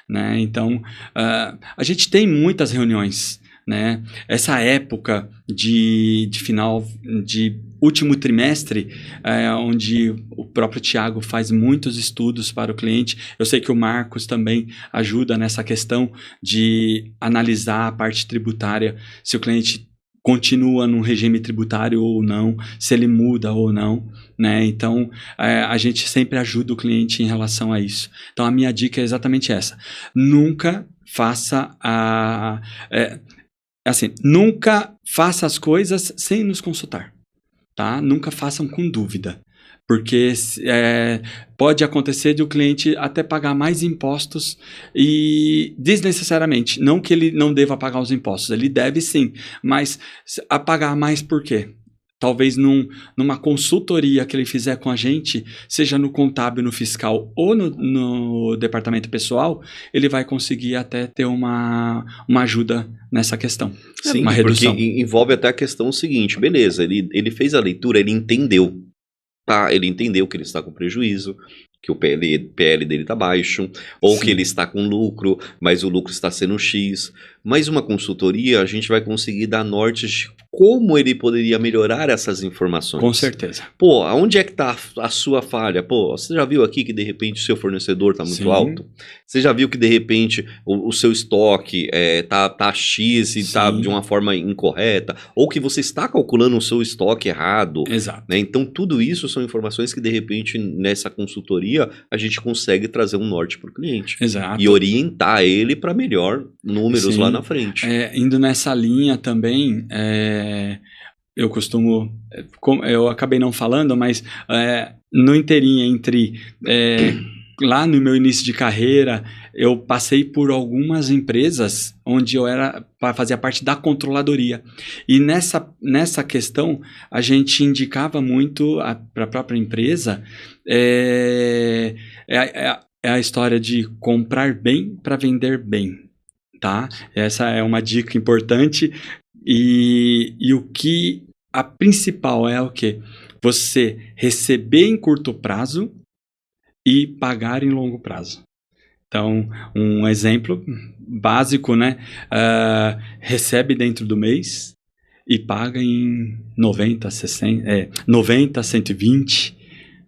Né? Então, a gente tem muitas reuniões. Né? Essa época de final, de último trimestre, onde o próprio Thiago faz muitos estudos para o cliente. Eu sei que o Marcos também ajuda nessa questão de analisar a parte tributária, se o cliente continua no regime tributário ou não, se ele muda ou não, né? Então, a gente sempre ajuda o cliente em relação a isso. Então, a minha dica é exatamente essa. Nunca faça nunca faça as coisas sem nos consultar, tá? Nunca façam com dúvida, porque pode acontecer de o cliente até pagar mais impostos e desnecessariamente, não que ele não deva pagar os impostos, ele deve sim, mas a pagar mais por quê? Talvez numa consultoria que ele fizer com a gente, seja no contábil, no fiscal ou no departamento pessoal, ele vai conseguir até ter uma ajuda nessa questão. Sim, uma redução. Porque envolve até a questão seguinte, beleza, ele fez a leitura, ele entendeu, tá? Ele entendeu que ele está com prejuízo, que o PL dele está baixo, ou Sim. que ele está com lucro, mas o lucro está sendo X. Mas uma consultoria, a gente vai conseguir dar nortes de como ele poderia melhorar essas informações. Com certeza. Pô, aonde é que está a sua falha? Pô, você já viu aqui que de repente o seu fornecedor está muito Sim. alto? Você já viu que de repente o seu estoque tá X e está Sim. de uma forma incorreta? Ou que você está calculando o seu estoque errado? Exato. Né? Então, tudo isso são informações que, de repente, nessa consultoria, a gente consegue trazer um norte para o cliente. Exato. E orientar ele para melhor números Sim. lá na frente. Indo nessa linha também, eu costumo... Eu acabei não falando, mas no inteirinho entre... lá no meu início de carreira, eu passei por algumas empresas onde eu fazia parte da controladoria. E nessa questão, a gente indicava muito para a própria empresa a história de comprar bem para vender bem. Tá? Essa é uma dica importante. E a principal é o quê? Você receber em curto prazo e pagar em longo prazo. Então, um exemplo básico, né? Recebe dentro do mês e paga em 90, 120,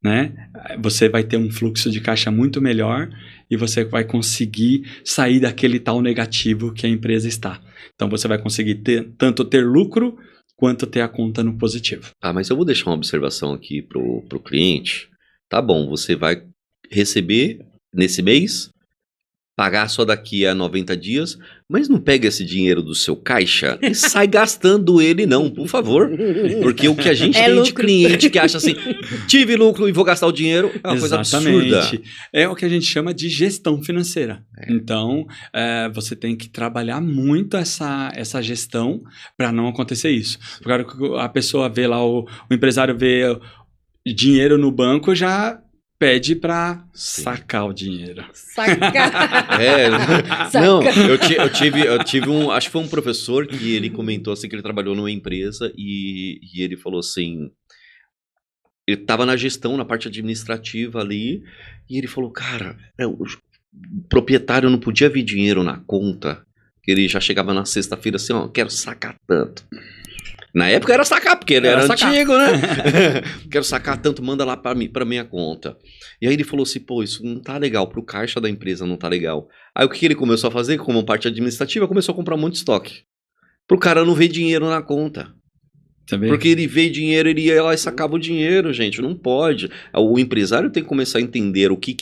né? Você vai ter um fluxo de caixa muito melhor e você vai conseguir sair daquele tal negativo que a empresa está. Então, você vai conseguir tanto ter lucro quanto ter a conta no positivo. Mas eu vou deixar uma observação aqui pro cliente. Tá bom, você vai receber nesse mês pagar só daqui a 90 dias, mas não pega esse dinheiro do seu caixa e sai gastando ele não, por favor. Porque o que a gente tem de lucro. cliente que acha assim, tive lucro e vou gastar o dinheiro, é uma coisa absurda. É o que a gente chama de gestão financeira. Então, você tem que trabalhar muito essa gestão para não acontecer isso. Porque a pessoa vê lá, o empresário vê dinheiro no banco, já pede para sacar o dinheiro. Sacar. Não, eu tive acho que foi um professor que ele comentou assim que ele trabalhou numa empresa e ele falou assim, ele estava na gestão, na parte administrativa ali, e ele falou, cara, o proprietário não podia ver dinheiro na conta, que ele já chegava na sexta-feira assim, ó, quero sacar tanto. Na época era sacar, porque ele era antigo, né? Quero sacar tanto, manda lá pra minha conta. E aí ele falou assim, pô, isso não tá legal, pro caixa da empresa não tá legal. Aí o que ele começou a fazer, como parte administrativa, começou a comprar muito estoque. Pro cara não ver dinheiro na conta. Também. Porque ele vê dinheiro, ele ia lá e sacava o dinheiro, gente, não pode. O empresário tem que começar a entender o que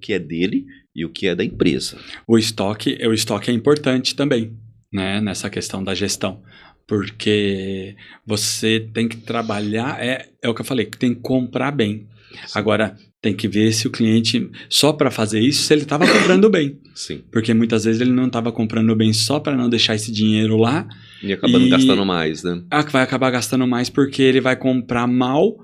é dele e o que é da empresa. O estoque é importante também, né, nessa questão da gestão. Porque você tem que trabalhar, é o que eu falei, tem que comprar bem. Sim. Agora, tem que ver se o cliente, só para fazer isso, se ele estava comprando bem. Sim. Porque muitas vezes ele não estava comprando bem só para não deixar esse dinheiro lá. E acabando gastando mais, né? Vai acabar gastando mais porque ele vai comprar mal,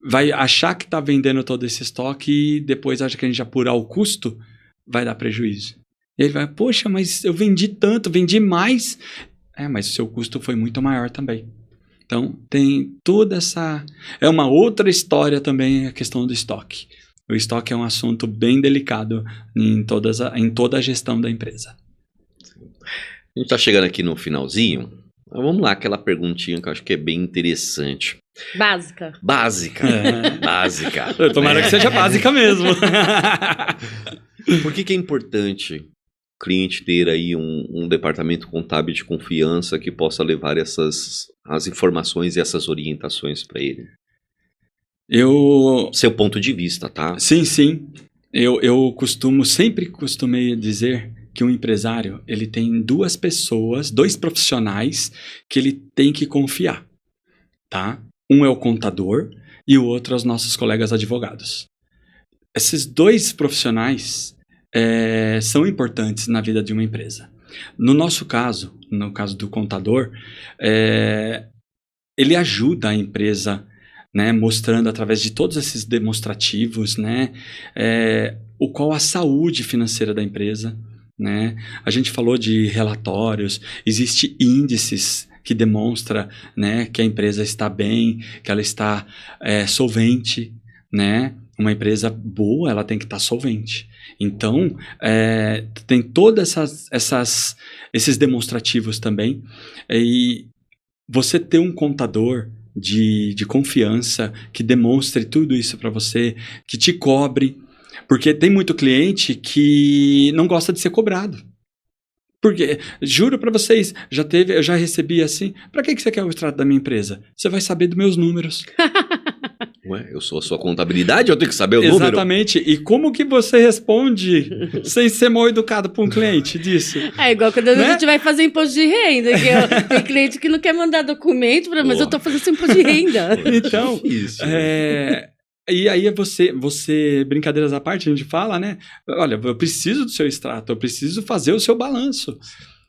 vai achar que está vendendo todo esse estoque e depois acha que a gente apurar o custo, vai dar prejuízo. E ele vai, poxa, mas eu vendi tanto, vendi mais... mas o seu custo foi muito maior também. Então, tem toda essa... É uma outra história também a questão do estoque. O estoque é um assunto bem delicado em toda a gestão da empresa. A gente está chegando aqui no finalzinho. Vamos lá, aquela perguntinha que eu acho que é bem interessante. Básica. Básica. Tomara que seja básica mesmo. Por que é importante o cliente ter aí um departamento contábil de confiança que possa levar as informações e essas orientações para ele? Seu ponto de vista, tá? Sim. Eu sempre costumei dizer que um empresário, ele tem dois profissionais que ele tem que confiar, tá? Um é o contador e o outro é os nossos colegas advogados. Esses dois profissionais são importantes na vida de uma empresa. No nosso caso, no caso do contador, ele ajuda a empresa, né, mostrando através de todos esses demonstrativos, né, qual a saúde financeira da empresa, né? A gente falou de relatórios, existem índices que demonstram, né, que a empresa está bem, que ela está solvente, né? Uma empresa boa, ela tem que estar solvente. Então, tem todos esses demonstrativos também. E você ter um contador de confiança que demonstre tudo isso para você, que te cobre. Porque tem muito cliente que não gosta de ser cobrado. Porque, juro para vocês, eu já recebi assim, para que você quer o extrato da minha empresa? Você vai saber dos meus números. Ué, eu sou a sua contabilidade, eu tenho que saber o número? Exatamente. E como que você responde sem ser mal educado para um cliente disso? É igual quando a gente vai fazer imposto de renda, que tem cliente que não quer mandar documento, mas eu tô fazendo esse imposto de renda. Então, e aí você, brincadeiras à parte, a gente fala, né? Olha, eu preciso do seu extrato, eu preciso fazer o seu balanço.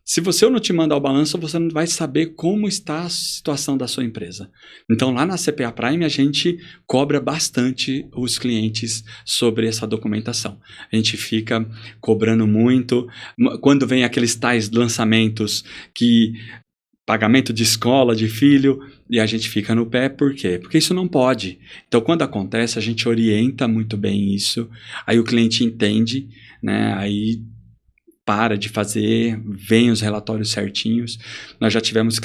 Se eu não te mandar o balanço, você não vai saber como está a situação da sua empresa. Então, lá na CPA Prime, a gente cobra bastante os clientes sobre essa documentação. A gente fica cobrando muito. Quando vem aqueles tais lançamentos que... pagamento de escola, de filho, e a gente fica no pé, por quê? Porque isso não pode. Então, quando acontece, a gente orienta muito bem isso, aí o cliente entende, né? Aí para de fazer, vem os relatórios certinhos. Nós já tivemos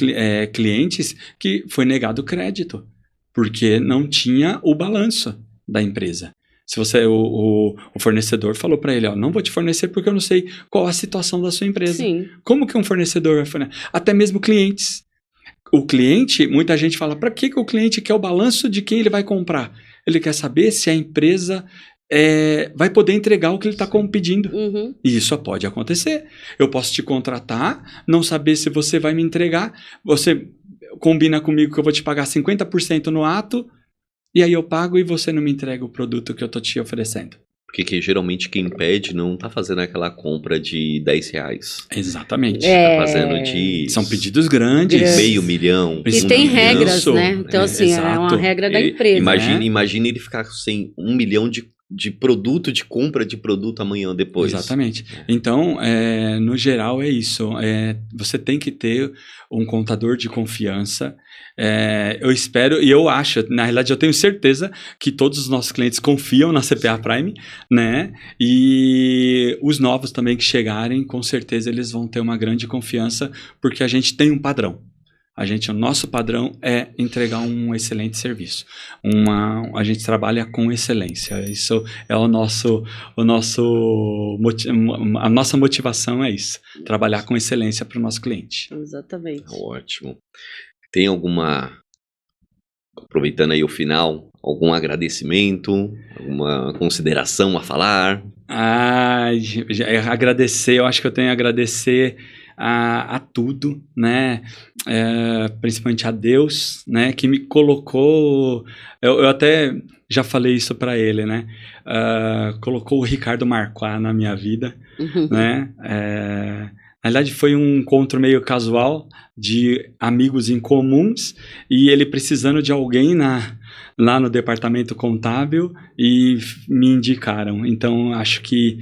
clientes que foi negado crédito, porque não tinha o balanço da empresa. Se o fornecedor falou para ele, não vou te fornecer porque eu não sei qual a situação da sua empresa. Sim. Como que um fornecedor vai fornecer? Até mesmo clientes. O cliente, muita gente fala, para que o cliente quer o balanço de quem ele vai comprar? Ele quer saber se a empresa vai poder entregar o que ele está pedindo. Uhum. E isso pode acontecer. Eu posso te contratar, não saber se você vai me entregar, você combina comigo que eu vou te pagar 50% no ato, e aí eu pago e você não me entrega o produto que eu tô te oferecendo. Porque geralmente quem pede não tá fazendo aquela compra de R$10. Exatamente. Tá fazendo de... São pedidos grandes. meio milhão. E Um tem milhão. regras, né? Então, É, assim, é uma exato. regra da E- empresa. Imagine ele ficar sem 1 milhão de produto, de compra de produto amanhã depois. Exatamente. Então, no geral, é isso. Você tem que ter um contador de confiança. Eu espero e eu acho, na realidade, eu tenho certeza que todos os nossos clientes confiam na CPA Prime, né? E os novos também que chegarem, com certeza eles vão ter uma grande confiança, porque a gente tem um padrão. O nosso padrão é entregar um excelente serviço. A gente trabalha com excelência. Isso é a nossa motivação é isso. Trabalhar com excelência para o nosso cliente. Exatamente. Ótimo. Tem aproveitando aí o final, algum agradecimento, alguma consideração a falar? Agradecer, eu acho que eu tenho a agradecer a tudo, né? Principalmente a Deus, né? Que me colocou. Eu até já falei isso para ele, né? Colocou o Ricardo Marquardt na minha vida, né? Na verdade, foi um encontro meio casual de amigos em comuns e ele precisando de alguém lá no departamento contábil e me indicaram. Então, acho que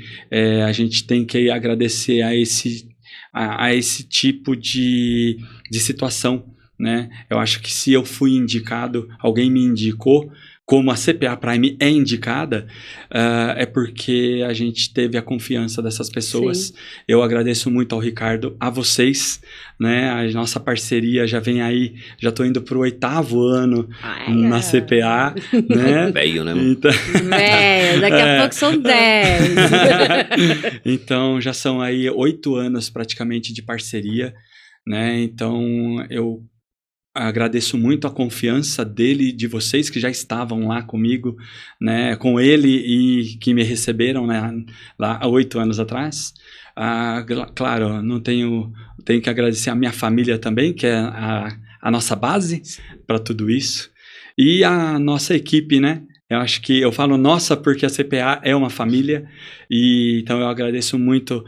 a gente tem que agradecer a esse tipo de situação, né? Eu acho que se eu fui indicado, alguém me indicou, como a CPA Prime é indicada, é porque a gente teve a confiança dessas pessoas. Sim. Eu agradeço muito ao Ricardo, a vocês, né? A nossa parceria já vem aí, já estou indo para o 8º ano na CPA, né? Velho, né? Então... Daqui a pouco são 10. Então, já são aí 8 anos praticamente de parceria, né? Então, eu agradeço muito a confiança dele e de vocês que já estavam lá comigo, né, com ele e que me receberam, né, lá há 8 anos atrás. Claro, tenho que agradecer a minha família também, que é a nossa base para tudo isso. E a nossa equipe, né? Eu acho que eu falo nossa porque a CPA é uma família, e então eu agradeço muito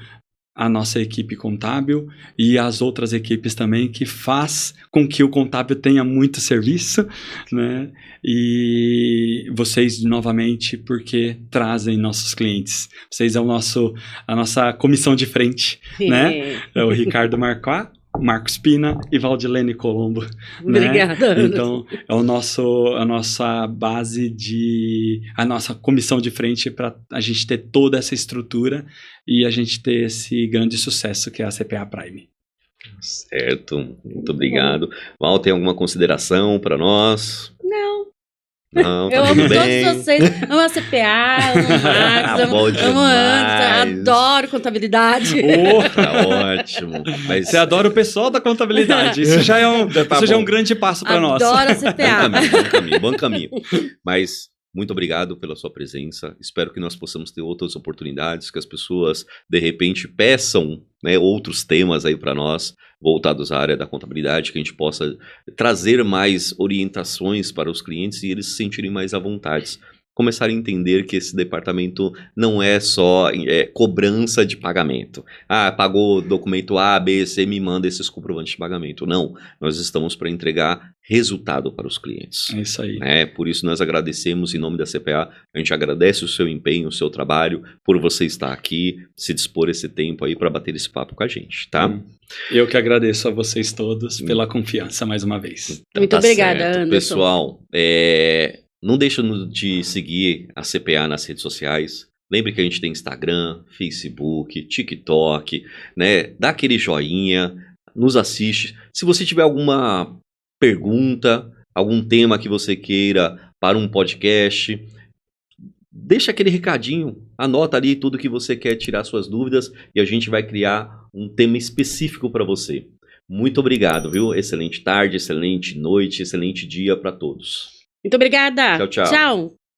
a nossa equipe contábil e as outras equipes também, que faz com que o contábil tenha muito serviço, né? E vocês, novamente, porque trazem nossos clientes. Vocês é a nossa comissão de frente, né? É o Ricardo Marquardt, Marcos Pina e Valdilene Colombo. Obrigada, né? Então, é a nossa base a nossa comissão de frente para a gente ter toda essa estrutura e a gente ter esse grande sucesso que é a CPA Prime. Certo, muito obrigado. Val, tem alguma consideração para nós? Não, tá Eu tudo amo bem. todos vocês. Amo a CPA, amo o Marcos, Bom amo demais. Anderson, adoro contabilidade. Tá ótimo. Mas Você adora o pessoal da contabilidade. Isso já é um grande passo para nós. Adoro a CPA. Bom caminho. Mas muito obrigado pela sua presença. Espero que nós possamos ter outras oportunidades, que as pessoas, de repente, peçam, né, outros temas aí para nós, voltados à área da contabilidade, que a gente possa trazer mais orientações para os clientes e eles se sentirem mais à vontade. Começarem a entender que esse departamento não é só cobrança de pagamento. Pagou documento A, B, C, me manda esses comprovantes de pagamento. Não, nós estamos para entregar resultado para os clientes. É isso aí. Por isso nós agradecemos em nome da CPA, a gente agradece o seu empenho, o seu trabalho, por você estar aqui, se dispor esse tempo aí para bater esse papo com a gente, tá? Eu que agradeço a vocês todos pela confiança mais uma vez. Então, Muito obrigada, certo. Anderson. Pessoal, não deixa de seguir a CPA nas redes sociais. Lembre que a gente tem Instagram, Facebook, TikTok, né? Dá aquele joinha, nos assiste. Se você tiver alguma pergunta, algum tema que você queira para um podcast, deixa aquele recadinho, anota ali tudo que você quer tirar suas dúvidas e a gente vai criar um tema específico para você. Muito obrigado, viu? Excelente tarde, excelente noite, excelente dia para todos. Muito obrigada. Tchau, tchau. Tchau.